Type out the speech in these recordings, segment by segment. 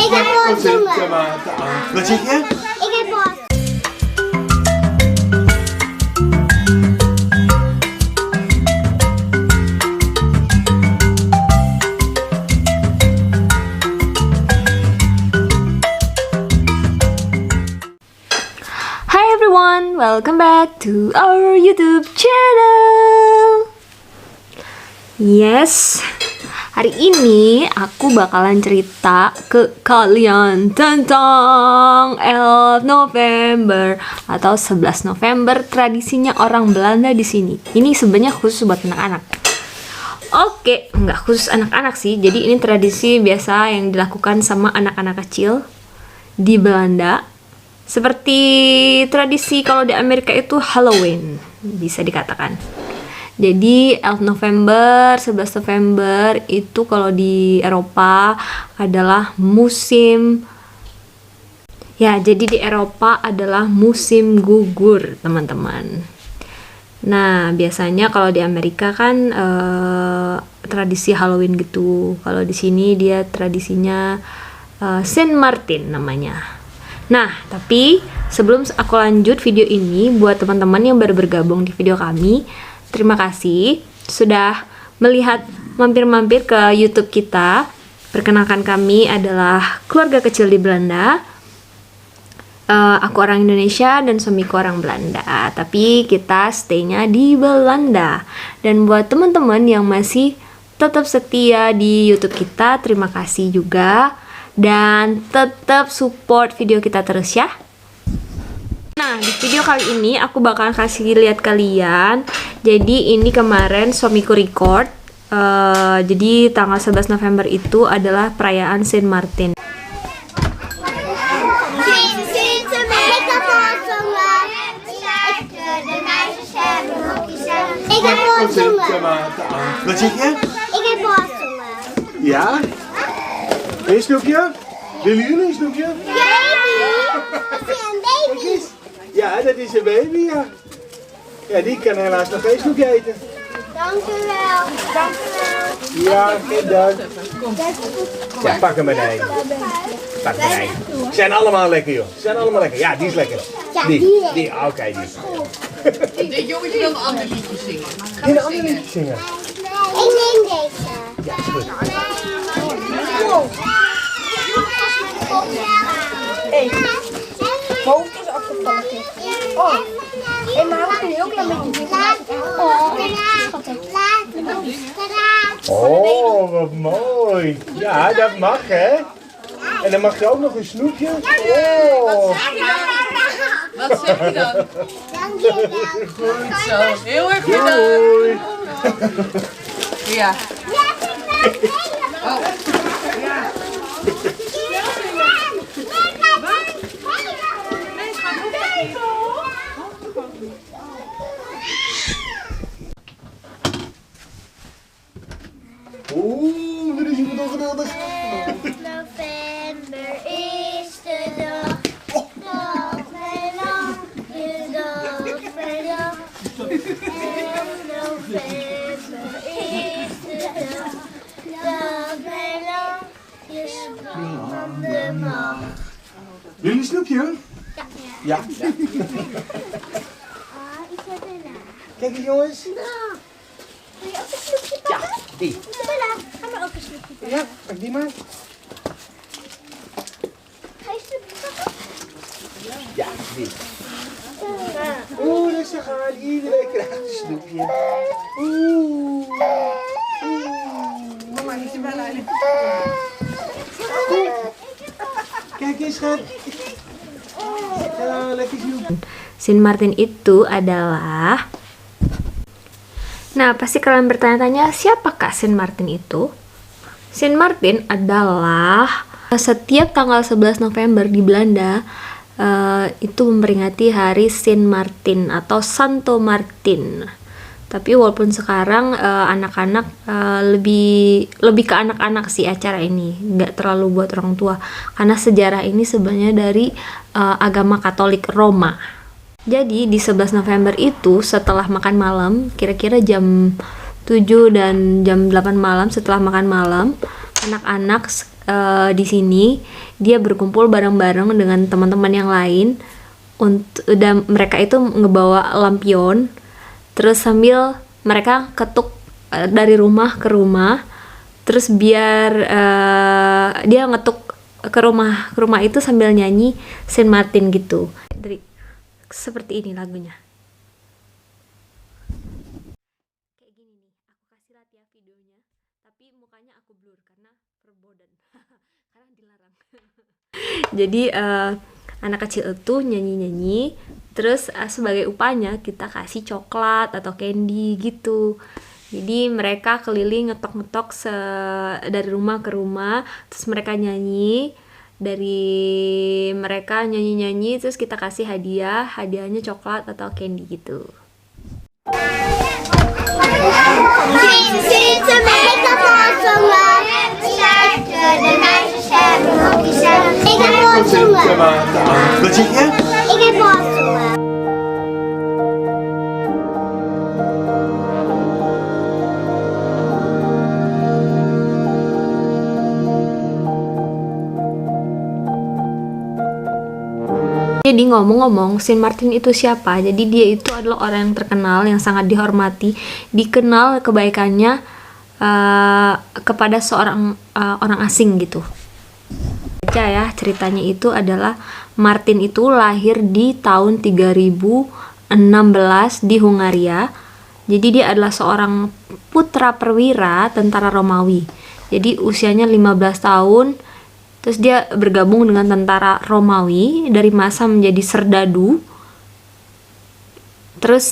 Ik heb borselen. Wat zeg je? Ik heb borselen. Hi everyone, welcome back to our YouTube channel. Yes, hari ini aku bakalan cerita ke kalian tentang 11 November atau 11 November, tradisinya orang Belanda di sini. Ini sebenarnya khusus buat anak-anak. Oke, nggak khusus anak-anak sih. Jadi ini tradisi biasa yang dilakukan sama anak-anak kecil di Belanda. Seperti tradisi kalau di Amerika itu Halloween, bisa dikatakan. Jadi 11 November, 11 November itu kalau di Eropa adalah musim. Ya, jadi di Eropa adalah musim gugur, teman-teman. Nah, biasanya kalau di Amerika kan tradisi Halloween gitu. Kalau di sini dia tradisinya Saint Martin namanya. Nah, tapi sebelum aku lanjut video ini, buat teman-teman yang baru bergabung di video kami, terima kasih sudah melihat mampir-mampir ke YouTube kita. Perkenalkan, kami adalah keluarga kecil di Belanda. Aku orang Indonesia dan suamiku orang Belanda, tapi kita stay-nya di Belanda. Dan buat teman-teman yang masih tetap setia di YouTube kita, terima kasih juga. Dan tetap support video kita terus ya. Nah, di video kali ini aku bakalan kasih lihat kalian. Jadi ini kemarin suamiku record. Jadi tanggal 11 November itu adalah perayaan Saint Martin. Ik heb borselen. Wat zeg je? Ik heb borselen. Ja? Een snoepje? Willen jullie een snoepje? Baby. Dat is een baby. Ja, dat is een baby, ja. Ja, die kan helaas nog geen snoepje eten. Dank u wel. Dank u wel. Ja, geen dank. Ja, pak hem maar een. Pak er maar een. Ze zijn allemaal lekker, joh. Ze zijn allemaal lekker. Ja, die is lekker. Ja, Die, oké, die is. Dit jongetje wil een ander liedje zingen. Wil je een ander liedje zingen? Ik neem deze. Ja, is goed. Hey, hoofd is afgevallen. Oh, en maar ook een heel klein beetje Oh, wat mooi. Ja, dat mag, hè? En dan mag je ook nog een snoepje. Oh. Wat zeg je dan? Dank je wel. Goed zo. Heel erg bedankt. Doei. Ja. Oh. Oeh, dit is hier nog geweldig. November is de dag. Dag bij dag. De dag bij dag. 11 november is de dag. Dag bij dag. Je spannende man. Wil je een snoepje? Ja. Ah, ik heb er na. Kijk eens, jongens. Wil je ook een snoepje pakken? Die. Bella, ga maar ook een snoepje pakken. Ja, pak die maar. Ga je snoepje pakken? Ja, die. Oeh, rustig aan. Iedereen krijgt een snoepje. Oeh. Mama, niet te bellen. Kijk eens, schat. Ja, lekker snoepje. Saint Martin itu adalah. Nah, pasti kalian bertanya-tanya, siapakah Saint Martin itu? Saint Martin adalah setiap tanggal 11 November di Belanda itu memperingati hari Saint Martin atau Santo Martin. Tapi walaupun sekarang anak-anak lebih ke anak-anak sih acara ini, nggak terlalu buat orang tua, karena sejarah ini sebenarnya dari agama Katolik Roma. Jadi di 11 November itu setelah makan malam, kira-kira jam 7 dan jam 8 malam, setelah makan malam, anak-anak di sini dia berkumpul bareng-bareng dengan teman-teman yang lain dan mereka itu ngebawa lampion, terus sambil mereka ketuk dari rumah ke rumah, terus biar dia ngetuk ke rumah itu sambil nyanyi Saint Martin gitu. Seperti ini lagunya. Kayak gini nih, aku kasih lihat ya videonya, tapi mukanya aku blur karena perbodan karena dilarang. Jadi anak kecil itu nyanyi-nyanyi, terus sebagai upahnya kita kasih coklat atau candy gitu. Jadi mereka keliling ngetok-ngetok dari rumah ke rumah, terus mereka nyanyi. Dari mereka nyanyi-nyanyi, terus kita kasih hadiahnya coklat atau candy gitu. Wat zeg je? Ik heb borstelen. Jadi ngomong-ngomong, Saint Martin itu siapa? Jadi dia itu adalah orang yang terkenal, yang sangat dihormati, dikenal kebaikannya kepada seorang orang asing gitu. Baca ya, ceritanya itu adalah Martin itu lahir di tahun 3016 di Hungaria. Jadi dia adalah seorang putra perwira tentara Romawi. Jadi usianya 15 tahun. Terus dia bergabung dengan tentara Romawi dari masa menjadi serdadu. Terus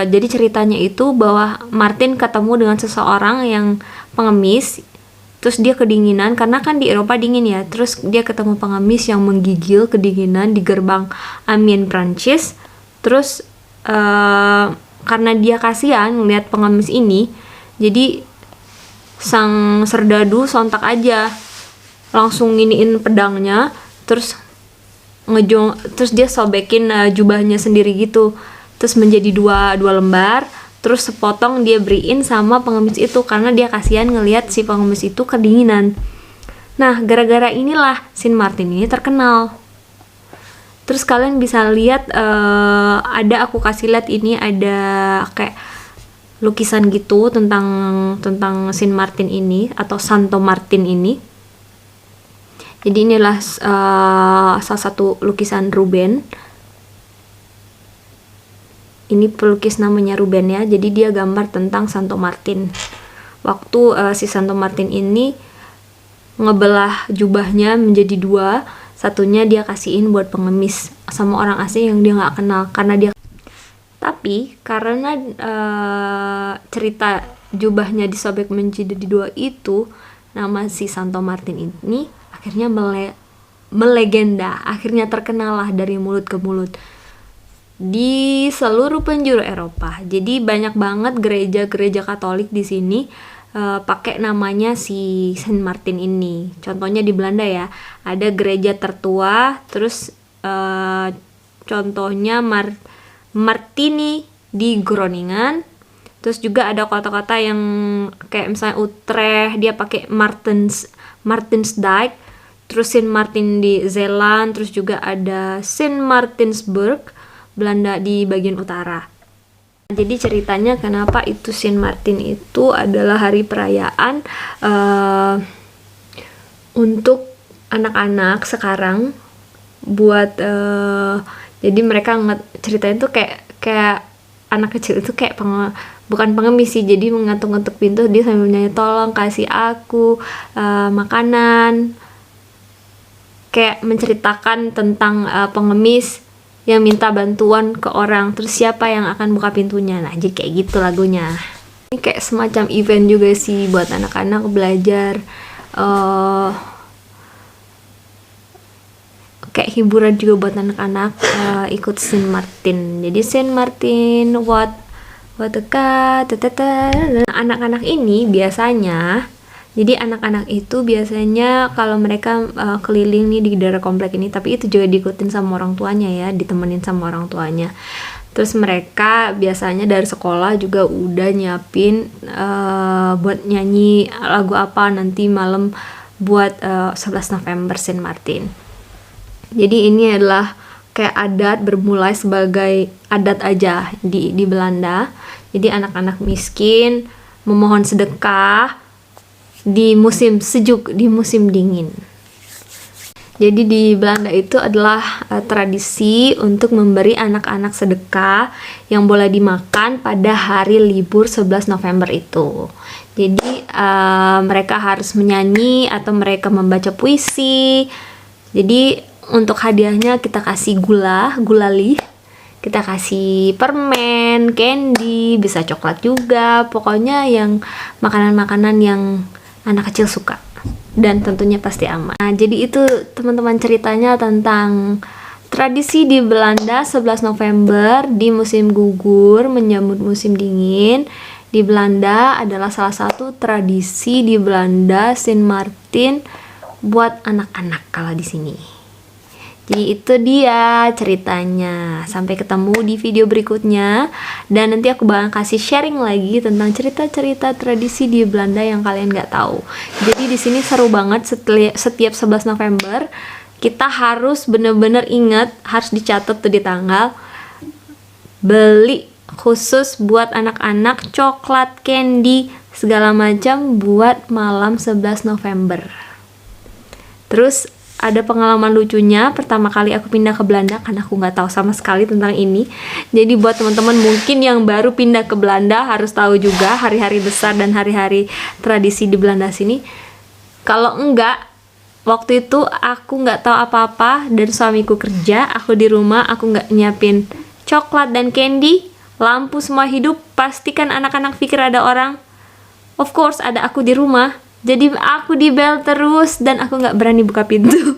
jadi ceritanya itu bahwa Martin ketemu dengan seseorang yang pengemis. Terus dia kedinginan karena kan di Eropa dingin ya. Terus dia ketemu pengemis yang menggigil kedinginan di gerbang Amiens Prancis. Terus karena dia kasihan melihat pengemis ini, jadi sang serdadu sontak aja langsung nginiin pedangnya, terus terus dia sobekin jubahnya sendiri gitu, terus menjadi dua lembar, terus sepotong dia beriin sama pengemis itu karena dia kasihan ngelihat si pengemis itu kedinginan. Nah, gara-gara inilah Saint Martin ini terkenal. Terus kalian bisa lihat aku kasih lihat ini ada kayak lukisan gitu tentang Saint Martin ini atau Santo Martin ini. Jadi inilah salah satu lukisan Ruben. Ini pelukis namanya Ruben ya. Jadi dia gambar tentang Santo Martin. Waktu si Santo Martin ini ngebelah jubahnya menjadi dua, satunya dia kasihin buat pengemis sama orang asing yang dia nggak kenal karena dia. Tapi karena cerita jubahnya disobek menjadi dua itu, nama si Santo Martin ini akhirnya melegenda, akhirnya terkenal lah dari mulut ke mulut di seluruh penjuru Eropa. Jadi banyak banget gereja-gereja Katolik di sini pakai namanya si Saint Martin ini. Contohnya di Belanda ya, ada gereja tertua, terus contohnya Martini di Groningen. Terus juga ada kota-kota yang kayak misalnya Utrecht, dia pakai Martinsdijk. Terus Saint Martin di Zeeland, terus juga ada Saint Martinsburg, Belanda di bagian utara. Jadi ceritanya kenapa itu Saint Martin itu adalah hari perayaan untuk anak-anak sekarang buat jadi mereka ceritain tuh kayak anak kecil itu kayak bukan pengemis sih, jadi mengetuk-ngetuk pintu dia sambil nyanyi tolong kasih aku makanan, kayak menceritakan tentang pengemis yang minta bantuan ke orang, terus siapa yang akan buka pintunya. Nah, jadi kayak gitu lagunya. Ini kayak semacam event juga sih buat anak-anak belajar, kayak hiburan juga buat anak-anak ikut Saint Martin. Jadi Saint Martin what a god. Anak-anak ini biasanya, jadi anak-anak itu biasanya kalau mereka keliling nih di daerah komplek ini, tapi itu juga diikutin sama orang tuanya ya, ditemenin sama orang tuanya. Terus mereka biasanya dari sekolah juga udah nyiapin buat nyanyi lagu apa nanti malam buat 11 November Saint Martin. Jadi ini adalah kayak adat, bermulai sebagai adat aja di Belanda. Jadi anak-anak miskin memohon sedekah di musim sejuk, di musim dingin. Jadi di Belanda itu adalah tradisi untuk memberi anak-anak sedekah yang boleh dimakan pada hari libur 11 November itu. Jadi mereka harus menyanyi atau mereka membaca puisi. Jadi untuk hadiahnya kita kasih gulali, kita kasih permen, candy, bisa coklat juga. Pokoknya yang makanan-makanan yang anak kecil suka. Dan tentunya pasti aman. Nah, jadi itu teman-teman ceritanya tentang tradisi di Belanda 11 November di musim gugur menyambut musim dingin. Di Belanda adalah salah satu tradisi di Belanda Saint Martin buat anak-anak kalau di sini. Jadi itu dia ceritanya. Sampai ketemu di video berikutnya. Dan nanti aku bakal kasih sharing lagi tentang cerita-cerita tradisi di Belanda yang kalian nggak tahu. Jadi di sini seru banget. Setiap 11 November kita harus bener-bener ingat, harus dicatat tuh di tanggal. Beli khusus buat anak-anak coklat, candy, segala macam buat malam 11 November. Terus ada pengalaman lucunya, pertama kali aku pindah ke Belanda karena aku nggak tahu sama sekali tentang ini. Jadi buat teman-teman mungkin yang baru pindah ke Belanda harus tahu juga hari-hari besar dan hari-hari tradisi di Belanda sini. Kalau enggak, waktu itu aku nggak tahu apa-apa dan suamiku kerja, aku di rumah, aku nggak nyiapin coklat dan candy, lampu semua hidup, pastikan anak-anak pikir ada orang. Of course ada aku di rumah. Jadi aku dibel terus dan aku nggak berani buka pintu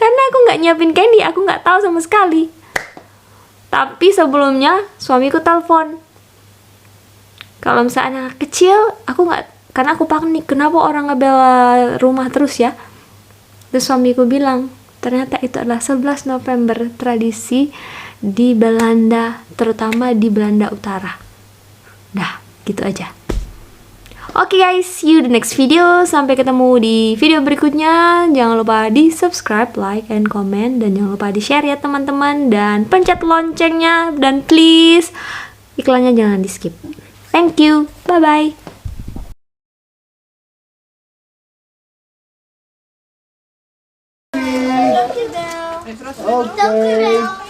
karena aku nggak nyiapin candy, aku nggak tahu sama sekali. Tapi sebelumnya suamiku telepon. Kalau misalnya anak kecil, aku nggak, karena aku panik, kenapa orang ngebel rumah terus ya. Terus suamiku bilang, ternyata itu adalah 11 November tradisi di Belanda, terutama di Belanda Utara. Dah, gitu aja. Oke guys, see you the next video. Sampai ketemu di video berikutnya. Jangan lupa di subscribe, like, and comment. Dan jangan lupa di share ya teman-teman. Dan pencet loncengnya. Dan please, iklannya jangan di skip. Thank you, bye-bye. Dank u wel.